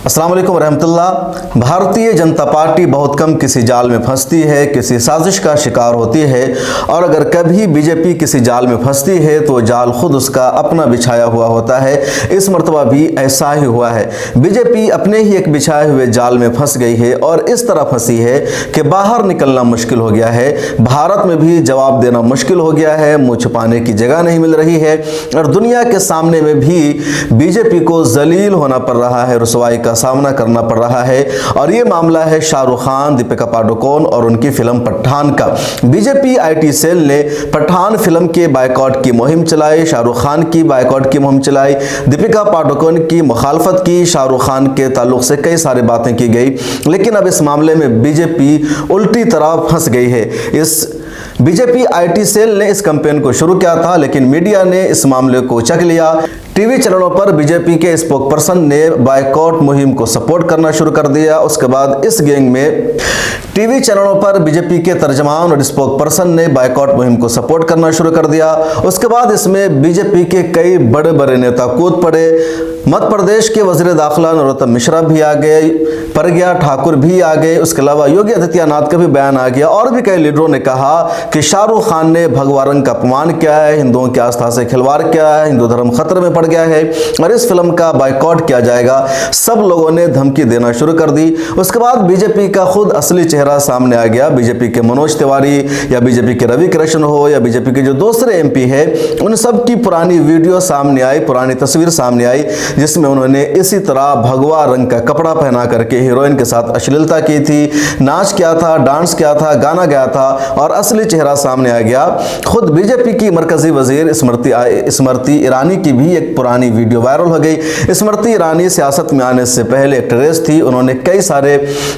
अस्सलाम वालेकुम रहमतुल्लाह। भारतीय जनता पार्टी बहुत कम किसी जाल में फंसती है, किसी साजिश का शिकार होती है, और अगर कभी बीजेपी किसी जाल में फंसती है तो जाल खुद उसका अपना बिछाया हुआ होता है। इस मर्तबा भी ऐसा ही हुआ है। बीजेपी अपने ही एक बिछाए हुए जाल में फंस गई है और इस तरह फंसी है कि बाहर निकलना मुश्किल हो गया है। भारत में भी जवाब देना मुश्किल हो गया है, मुँह छुपाने की जगह नहीं मिल रही है, और दुनिया के सामने में भी बीजेपी को जलील होना पड़ रहा है, रुसवाई का सामना करना पड़ रहा है। और ये मामला है शाहरुख खान, दीपिका पादुकोण और उनकी फिल्म पठान का। बीजेपी आईटी सेल ने पठान फिल्म के बायकॉट की मुहिम चलाई, शाहरुख खान की बायकॉट की मुहिम चलाई, दीपिका पादुकोण की मुखालफत की, शाहरुख खान के ताल्लुक से कई सारी बातें की गई। लेकिन अब इस मामले में बीजेपी उल्टी तरह फंस गई है। इस बीजेपी आईटी सेल ने इस कैंपेन को शुरू किया था, लेकिन मीडिया ने इस मामले को चख लिया। टीवी चैनलों पर बीजेपी के स्पोकपर्सन ने बायकॉट मुहिम को सपोर्ट करना शुरू कर दिया। उसके बाद इस गैंग में टीवी चैनलों पर बीजेपी के तर्जमान और स्पोकपर्सन ने बायकॉट मुहिम को सपोर्ट करना शुरू कर दिया। उसके बाद इसमें बीजेपी के कई बड़े बड़े नेता कूद पड़े। मध्य प्रदेश के वजीर दाखिला नरोत्तम मिश्रा भी आ गए, प्रज्ञा ठाकुर भी आ गए, उसके अलावा योगी आदित्यनाथ का भी बयान आ गया, और भी कई लीडरों ने कहा कि शाहरुख खान ने भगवा रंग का अपमान किया है, हिंदुओं की आस्था से खिलवाड़ किया है, हिंदू धर्म खतरे में पड़ गया है और इस फिल्म का बायकॉट किया जाएगा। सब लोगों ने धमकी देना शुरू कर दी। उसके बाद बीजेपी का खुद असली चेहरा सामने आ गया। बीजेपी के मनोज तिवारी या बीजेपी के रवि कृष्ण हो या बीजेपी के जो दूसरे एमपी है, उन सब की पुरानी वीडियो सामने आई, पुरानी तस्वीर सामने आई, जिसमें उन्होंने इसी तरह भगवा रंग का कपड़ा पहना करके हीरोइन के साथ अश्लीलता की थी, नाच किया था, डांस किया था, गाना गाया था, और असली चेहरा सामने आ गया। खुद बीजेपी की मरकजी वजीर स्मृति ईरानी की भी एक पुरानी वीडियो वायरल हो गई। स्मृति ईरानी सियासत में आने से पहले एक्ट्रेस थी, उन्होंने कई सारे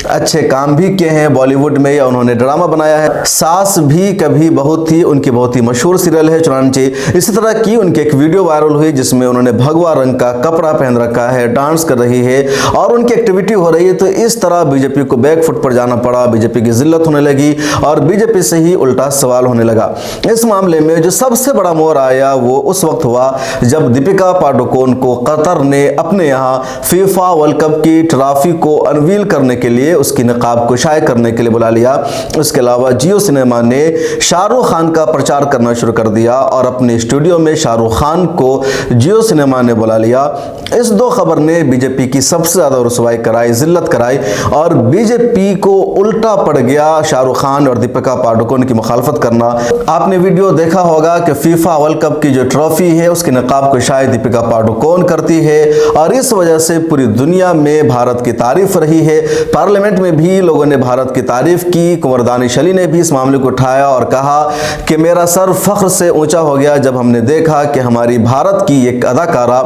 अच्छे काम भी किए हैं बॉलीवुड में, या उन्होंने ड्रामा बनाया है। सास भी कभी बहू थी, उनकी बहुत ही मशहूर सीरियल है चुनांची। इसी तरह की उनकी एक वीडियो वायरल हुई जिसमें उन्होंने भगवा रंग का कपड़ा पहन रखा है, डांस कर रही है और उनकी एक्टिविटी हो रही है। तो इस तरह बीजेपी को बैक फुट पर जाना पड़ा, बीजेपी की जिल्लत होने लगी और बीजेपी से ही उल्टा सवाल होने लगा। इस मामले में जो सबसे बड़ा मोड़ आया वो उस वक्त हुआ जब दीपिका पादुकोण को कतर ने अपने यहाँ फीफा वर्ल्ड कप की ट्रॉफी को अनवील करने के लिए, उसकी नकाब को शाये करने के लिए बुला लिया। उसके अलावा जियो सिनेमा ने शाहरुख खान का प्रचार करना शुरू कर दिया और अपने स्टूडियो में शाहरुख खान को जियो सिनेमा ने बुला लिया। इस दो खबर ने बीजेपी की सबसे ज्यादा रुसवाई कराई, जिल्लत कराई, और बीजेपी को उल्टा पड़ गया शाहरुख खान और दीपिका पादुकोण की मुखालफत करना। आपने वीडियो देखा होगा कि फीफा वर्ल्ड कप की जो ट्रॉफी है उसकी नकाब को शायद दीपिका पादुकोण करती है, और इस वजह से पूरी दुनिया में भारत की तारीफ रही है। पार्लियामेंट में भी लोगों ने भारत की तारीफ की। कुंवर दानिश अली ने भी इस मामले को उठाया और कहा कि मेरा सर फख्र से ऊंचा हो गया जब हमने देखा कि हमारी भारत की एक अदाकारा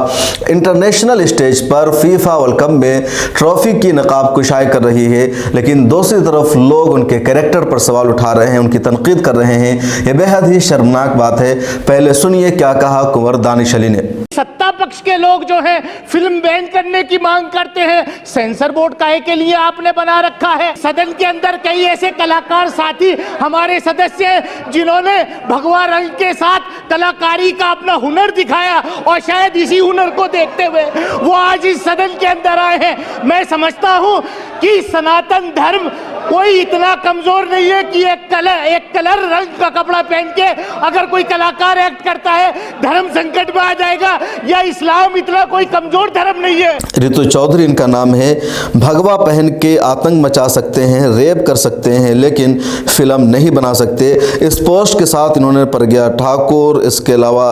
इंटरनेशनल स्टेज पर फीफा वर्ल्ड कप में ट्रॉफी की नकाब को शाये कर रही है। लेकिन दूसरी तरफ लोग उनके कैरेक्टर पर सवाल उठा रहे हैं, उनकी तनकीद कर रहे हैं। यह बेहद ही शर्मनाक बात है। पहले सुनिए क्या कहा कुंवर दानिश अली ने। सत्ता पक्ष के लोग जो है फिल्म बैन करने की मांग करते हैं। सेंसर बोर्ड काहे के लिए आपने बना रखा है? सदन के अंदर कई ऐसे कलाकार साथी हमारे सदस्य हैं जिन्होंने भगवा रंग के साथ कलाकारी का अपना हुनर दिखाया, और शायद इसी हुनर को देखते हुए वो आज इस सदन के अंदर आए हैं। मैं समझता हूं कि सनातन धर्म कोई इतना कमजोर नहीं है कि एक कलर रंग का कपड़ा पहन के अगर कोई कलाकार एक्ट करता है धर्म संकट में आ जाएगा, या इस्लाम इतना कोई कमजोर धर्म नहीं है। ऋतु चौधरी इनका नाम है। भगवा पहन के आतंक मचा सकते हैं, रेप कर सकते हैं, लेकिन फिल्म नहीं बना सकते। इस पोस्ट के साथ इन्होंने प्रज्ञा ठाकुर, इसके अलावा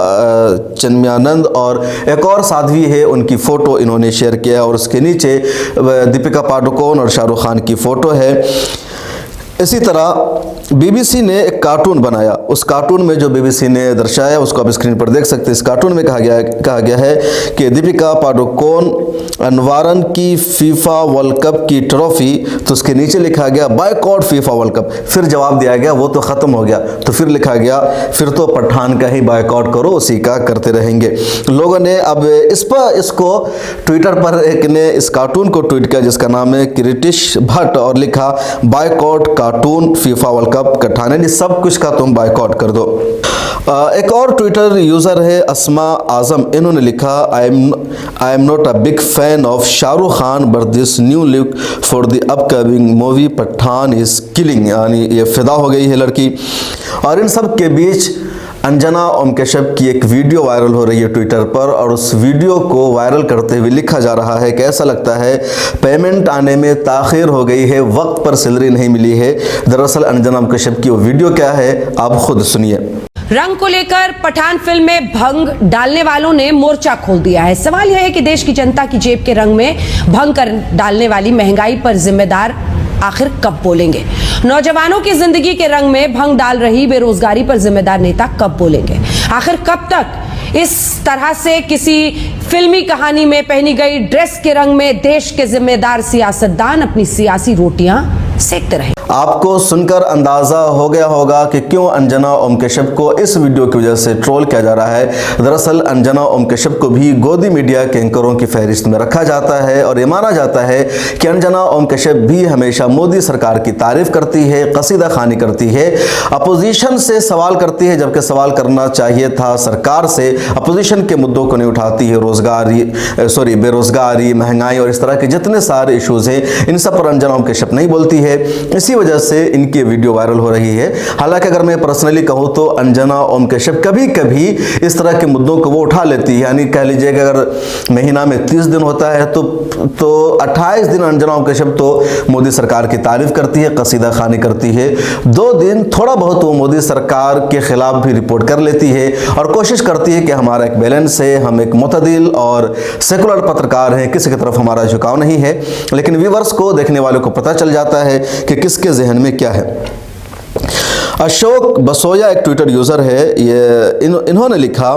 चिन्मयानंद और एक और साध्वी है, उनकी फोटो इन्होंने शेयर किया, और उसके नीचे दीपिका पादुकोण और शाहरुख खान की फोटो है। इसी तरह बीबीसी ने एक कार्टून बनाया। उस कार्टून में जो बीबीसी ने दर्शाया उसको आप स्क्रीन पर देख सकते हैं। इस कार्टून में कहा गया है कि दीपिका पादुकोण अनवारन की फीफा वर्ल्ड कप की ट्रॉफी, तो उसके नीचे लिखा गया बायकॉट फीफा वर्ल्ड कप। फिर जवाब दिया गया वो तो ख़त्म हो गया, तो फिर लिखा गया फिर तो पठान का ही बायकॉट करो, उसी का करते रहेंगे। लोगों ने अब इसको ट्विटर पर एक ने इस कार्टून को ट्वीट किया जिसका नाम है क्रिटिश भट्ट, और लिखा boycott cartoon, FIFA world cup, कठाने, नहीं सब कुछ का तुम बायकॉट कर दो। एक और ट्विटर यूज़र है असमा आजम, इन्होंने लिखा I am not a big fan of Shahrukh Khan but this new look for the upcoming movie Pathaan is killing, यानी ये फिदा हो गई है लड़की। और इन सब के बीच अंजना ओम कश्यप की एक वीडियो वायरल हो रही है ट्विटर पर, और उस वीडियो को वायरल करते हुए लिखा जा रहा है कि ऐसा लगता है पेमेंट आने में ताख़ीर हो गई है, वक्त पर सैलरी नहीं मिली है। दरअसल अंजना ओम कश्यप की वो वीडियो क्या है आप खुद सुनिए। रंग को लेकर पठान फिल्म में भंग डालने वालों ने मोर्चा खोल दिया है। सवाल यह है कि देश की जनता की जेब के रंग में भंग कर डालने वाली महंगाई पर जिम्मेदार आखिर कब बोलेंगे? नौजवानों की जिंदगी के रंग में भंग डाल रही बेरोजगारी पर जिम्मेदार नेता कब बोलेंगे? आखिर कब तक इस तरह से किसी फिल्मी कहानी में पहनी गई ड्रेस के रंग में देश के जिम्मेदार सियासतदान अपनी सियासी रोटियां सेकते रहे? आपको सुनकर अंदाज़ा हो गया होगा कि क्यों अंजना ओम कश्यप को इस वीडियो की वजह से ट्रोल किया जा रहा है। दरअसल अंजना ओम कश्यप को भी गोदी मीडिया के एंकरों की फहरिस्त में रखा जाता है और ये माना जाता है कि अंजना ओम कश्यप भी हमेशा मोदी सरकार की तारीफ करती है, कसीदा खानी करती है, अपोजिशन से सवाल करती है, जबकि सवाल करना चाहिए था सरकार से। अपोजिशन के मुद्दों को नहीं उठाती है, बेरोजगारी, महंगाई और इस तरह के जितने सारे इशूज़ हैं इन सब पर अंजना ओम कश्यप नहीं बोलती है। इसी वजह से इनकी वीडियो वायरल हो रही है। हालांकि अगर मैं पर्सनली कहूं तो अंजना ओम कश्यप कभी कभी इस तरह के मुद्दों को वो उठा लेती है, यानी कह लीजिए कि अगर महीना में 30 दिन होता है तो 28 दिन अंजना ओम कश्यप तो मोदी सरकार की तारीफ करती है, कसीदा खानी करती है। 2 दिन थोड़ा बहुत वो मोदी सरकार के खिलाफ भी रिपोर्ट कर लेती है और कोशिश करती है कि हमारा एक बैलेंस है, हम एक मुतदिल और सेकुलर पत्रकार हैं, किसी की तरफ हमारा झुकाव नहीं है। लेकिन व्यूअर्स को, देखने वालों को पता चल जाता है कि किसके जहन में क्या है। अशोक बसोया एक ट्विटर यूज़र है, इन्होंने लिखा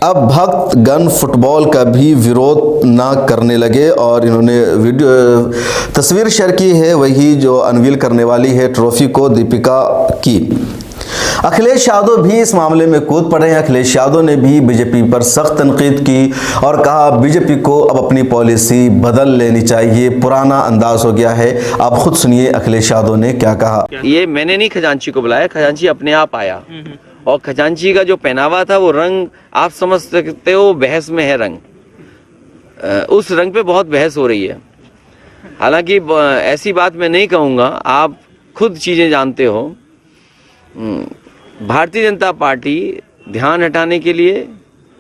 अब भक्त गण फुटबॉल का भी विरोध ना करने लगे, और इन्होंने वीडियो तस्वीर शेयर की है वही जो अनवील करने वाली है ट्रॉफी को, दीपिका की। अखिलेश यादव भी इस मामले में कूद पड़े हैं। अखिलेश यादव ने भी बीजेपी पर सख्त तनकीद की और कहा बीजेपी को अब अपनी पॉलिसी बदल लेनी चाहिए, पुराना अंदाज हो गया है। आप खुद सुनिए अखिलेश यादव ने क्या कहा। ये मैंने नहीं खजांची को बुलाया, खजांची अपने आप आया, और खजांची का जो पहनावा था वो रंग आप समझ सकते हो, बहस में है रंग, उस रंग पे बहुत बहस हो रही है। हालांकि ऐसी बात मैं नहीं कहूँगा, आप खुद चीज़ें जानते हो। भारतीय जनता पार्टी ध्यान हटाने के लिए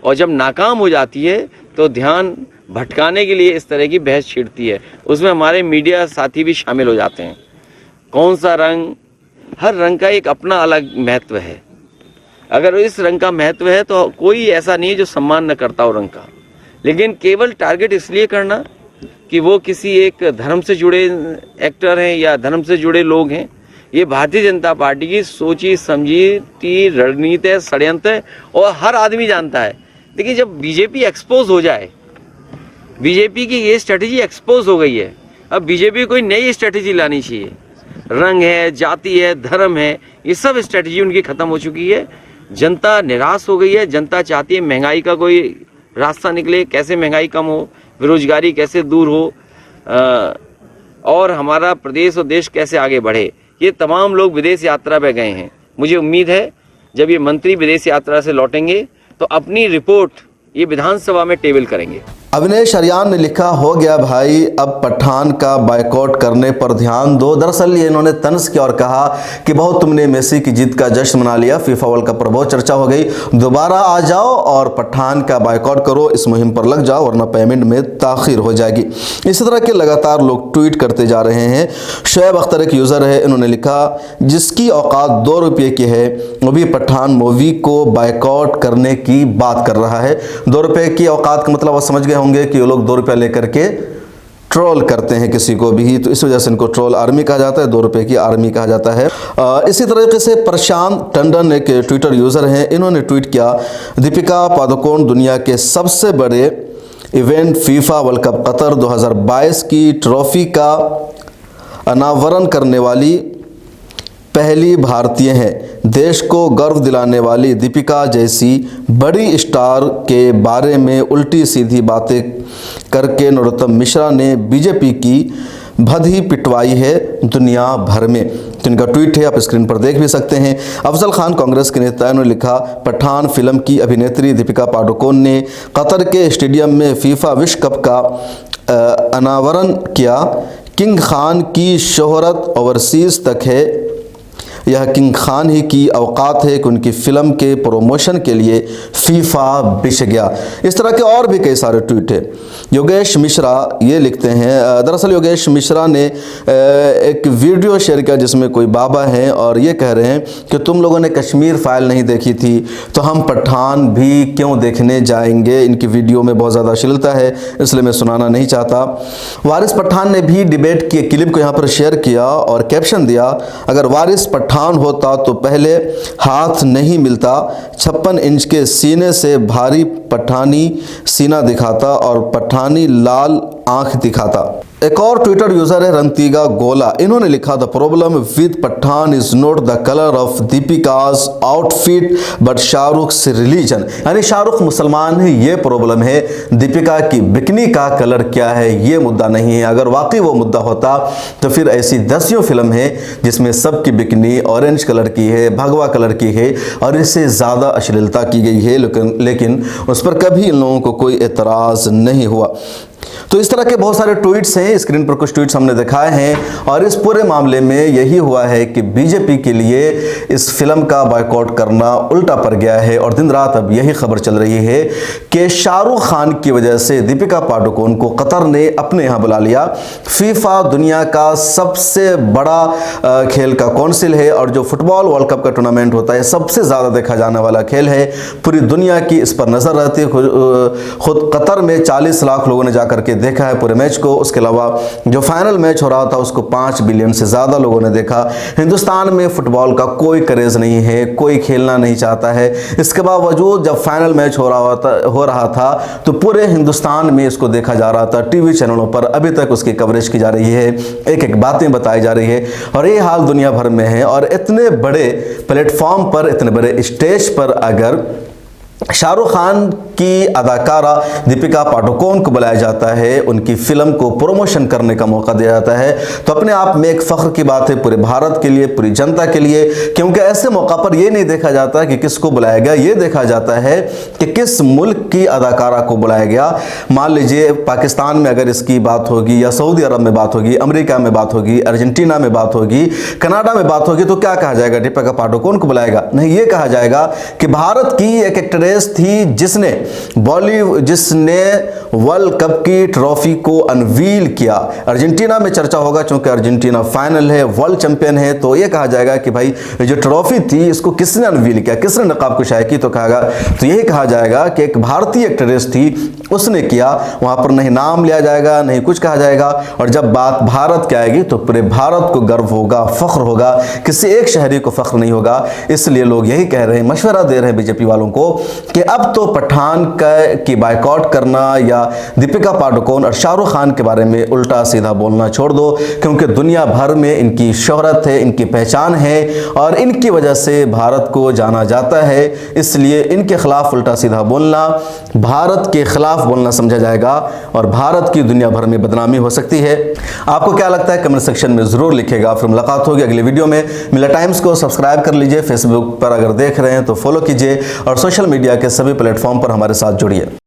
और जब नाकाम हो जाती है तो ध्यान भटकाने के लिए इस तरह की बहस छेड़ती है। उसमें हमारे मीडिया साथी भी शामिल हो जाते हैं। कौन सा रंग, हर रंग का एक अपना अलग महत्व है। अगर इस रंग का महत्व है तो कोई ऐसा नहीं है जो सम्मान न करता हो रंग का, लेकिन केवल टारगेट इसलिए करना कि वो किसी एक धर्म से जुड़े एक्टर हैं या धर्म से जुड़े लोग हैं, ये भारतीय जनता पार्टी की सोची समझी रणनीति है, षड्यंत्र है, और हर आदमी जानता है। देखिए जब बीजेपी एक्सपोज हो जाए, बीजेपी की ये स्ट्रेटेजी एक्सपोज हो गई है, अब बीजेपी कोई नई स्ट्रेटेजी लानी चाहिए। रंग है, जाति है, धर्म है, ये सब स्ट्रेटेजी उनकी खत्म हो चुकी है। जनता निराश हो गई है। जनता चाहती है महंगाई का कोई रास्ता निकले, कैसे महंगाई कम हो, बेरोजगारी कैसे दूर हो, और हमारा प्रदेश और देश कैसे आगे बढ़े। ये तमाम लोग विदेश यात्रा पे गए हैं। मुझे उम्मीद है जब ये मंत्री विदेश यात्रा से लौटेंगे तो अपनी रिपोर्ट ये विधानसभा में टेबल करेंगे। अविनेश अरियान ने लिखा हो गया भाई, अब पठान का बायकॉट करने पर ध्यान दो। दरअसल ये इन्होंने तंज किया और कहा कि बहुत तुमने मेसी की जीत का जश्न मना लिया, फीफा वर्ल्ड कप पर बहुत चर्चा हो गई, दोबारा आ जाओ और पठान का बायकॉट करो, इस मुहिम पर लग जाओ वरना पेमेंट में ताखीर हो जाएगी। इसी तरह के लगातार लोग ट्वीट करते जा रहे हैं। शुएब अख्तर एक यूज़र है, इन्होंने लिखा जिसकी औकात 2 रुपये की है वो भी पठान मूवी को बायकॉट करने की बात कर रहा है। 2 रुपये की औकात का मतलब आप समझ गए होंगे कि वो लोग 2 रुपया लेकर के ट्रोल करते हैं किसी को भी, तो इस वजह से इनको ट्रोल आर्मी कहा जाता है, 2 रुपये की आर्मी कहा जाता है। इसी तरीके से प्रशांत टंडन एक ट्विटर यूज़र हैं, इन्होंने ट्वीट किया दीपिका पादुकोण दुनिया के सबसे बड़े event FIFA world cup Qatar 2022 की ट्रॉफी का अनावरण करने वाली पहली भारतीय हैं। देश को गर्व दिलाने वाली दीपिका जैसी बड़ी स्टार के बारे में उल्टी सीधी बातें करके नरोत्तम मिश्रा ने बीजेपी की भद्दी पिटवाई है दुनिया भर में। तो इनका ट्वीट है, आप स्क्रीन पर देख भी सकते हैं। अफजल खान कांग्रेस के नेता ने लिखा, पठान फिल्म की अभिनेत्री दीपिका पादुकोण ने कतर के स्टेडियम में फीफा विश्व कप का अनावरण किया। किंग खान की शोहरत ओवरसीज़ तक है। यह किंग खान ही की औकात है कि उनकी फ़िल्म के प्रमोशन के लिए फीफा बिछ गया। इस तरह के और भी कई सारे ट्वीट हैं। योगेश मिश्रा ये लिखते हैं, दरअसल योगेश मिश्रा ने एक वीडियो शेयर किया जिसमें कोई बाबा हैं और ये कह रहे हैं कि तुम लोगों ने कश्मीर फाइल नहीं देखी थी तो हम पठान भी क्यों देखने जाएंगे। इनकी वीडियो में बहुत ज़्यादा अश्लीलता है, इसलिए मैं सुनाना नहीं चाहता। वारिस पठान ने भी डिबेट की क्लिप को यहाँ पर शेयर किया और कैप्शन दिया, अगर वारिस पठान होता तो पहले हाथ नहीं मिलता, 56 इंच के सीने से भारी पठानी सीना दिखाता और पठानी लाल आंख दिखाता। एक और ट्विटर यूजर है रंतीगा गोला, इन्होंने लिखा, the problem with Pathaan is not the colour of Deepika's outfit but Shahrukh religion, यानी शाहरुख मुसलमान है, ये प्रॉब्लम है। दीपिका की बिकनी का कलर क्या है ये मुद्दा नहीं है। अगर वाकई वो मुद्दा होता तो फिर ऐसी दसियों फिल्म है जिसमें सबकी बिकनी ऑरेंज कलर की है, भगवा कलर की है और इससे ज़्यादा अश्लीलता की गई है, लेकिन उस पर कभी इन लोगों को कोई एतराज़ नहीं हुआ। तो इस तरह के बहुत सारे ट्वीट्स हैं, स्क्रीन पर कुछ ट्वीट्स हमने दिखाए हैं और इस पूरे मामले में यही हुआ है कि बीजेपी के लिए इस फिल्म का बॉयकॉट करना उल्टा पड़ गया है और दिन रात अब यही खबर चल रही है कि शाहरुख खान की वजह से दीपिका पादुकोण को कतर ने अपने यहाँ बुला लिया। फीफा दुनिया का सबसे बड़ा खेल का काउंसिल है और जो फुटबॉल वर्ल्ड कप का टूर्नामेंट होता है सबसे ज़्यादा देखा जाने वाला खेल है। पूरी दुनिया की इस पर नज़र रहती है। खुद कतर में 40 लाख लोगों ने जाकर के देखा है पूरे मैच को। उसके अलावा जो फाइनल मैच हो रहा था उसको 5 बिलियन से ज़्यादा लोगों ने देखा। हिंदुस्तान में फुटबॉल का कोई क्रेज़ नहीं है, कोई खेलना नहीं चाहता है। इसके बावजूद जब फाइनल मैच हो रहा था तो पूरे हिंदुस्तान में इसको देखा जा रहा था। टीवी चैनलों पर अभी तक उसकी कवरेज की जा रही है, एक एक बातें बताई जा रही है और ये हाल दुनिया भर में है। और इतने बड़े प्लेटफॉर्म पर, इतने बड़े स्टेज पर अगर शाहरुख खान की अदाकारा दीपिका पादुकोण को बुलाया जाता है, उनकी फिल्म को प्रमोशन करने का मौका दिया जाता है, तो अपने आप में एक फ़ख्र की बात है पूरे भारत के लिए, पूरी जनता के लिए। क्योंकि ऐसे मौका पर यह नहीं देखा जाता कि किसको बुलाया गया, ये देखा जाता है कि किस मुल्क की अदाकारा को बुलाया गया। मान लीजिए पाकिस्तान में अगर इसकी बात होगी या सऊदी अरब में बात होगी, अमेरिका में बात होगी, अर्जेंटीना में बात होगी, कनाडा में बात होगी, तो क्या कहा जाएगा? दीपिका पादुकोण को बुलाएगा? नहीं, ये कहा जाएगा कि भारत की एक एक्ट्रेस थी जिसने वर्ल्ड कप की ट्रॉफी को अनवील किया। अर्जेंटीना में चर्चा होगा क्योंकि अर्जेंटीना फाइनल है, वर्ल्ड चैंपियन है, तो ये कहा जाएगा कि भाई जो ट्रॉफी थी इसको किसने अनवील किया, किसने नकाब कुशाई की, तो यही कहा जाएगा कि एक भारतीय एक्ट्रेस थी उसने किया। वहां पर नहीं नाम लिया जाएगा, नहीं कुछ कहा जाएगा। और जब बात भारत की आएगी तो पूरे भारत को गर्व होगा, फख्र होगा, किसी एक शहरी को फख्र नहीं होगा। इसलिए लोग यही कह रहे हैं, मशवरा दे रहे हैं बीजेपी वालों को कि अब तो पठान की बायकॉट करना या दीपिका पादुकोण और शाहरुख खान के बारे में उल्टा सीधा बोलना छोड़ दो, क्योंकि दुनिया भर में इनकी शोहरत है, इनकी पहचान है और इनकी वजह से भारत को जाना जाता है। इसलिए इनके खिलाफ उल्टा सीधा बोलना भारत के खिलाफ बोलना समझा जाएगा और भारत की दुनिया भर में बदनामी हो सकती है। आपको क्या लगता है कमेंट सेक्शन में ज़रूर लिखिएगा। फिर मुलाकात होगी अगले वीडियो में। मिला टाइम्स को सब्सक्राइब कर लीजिए, फेसबुक पर अगर देख रहे हैं तो फॉलो कीजिए और सोशल मीडिया के सभी प्लेटफॉर्म पर हमारे साथ जुड़िए।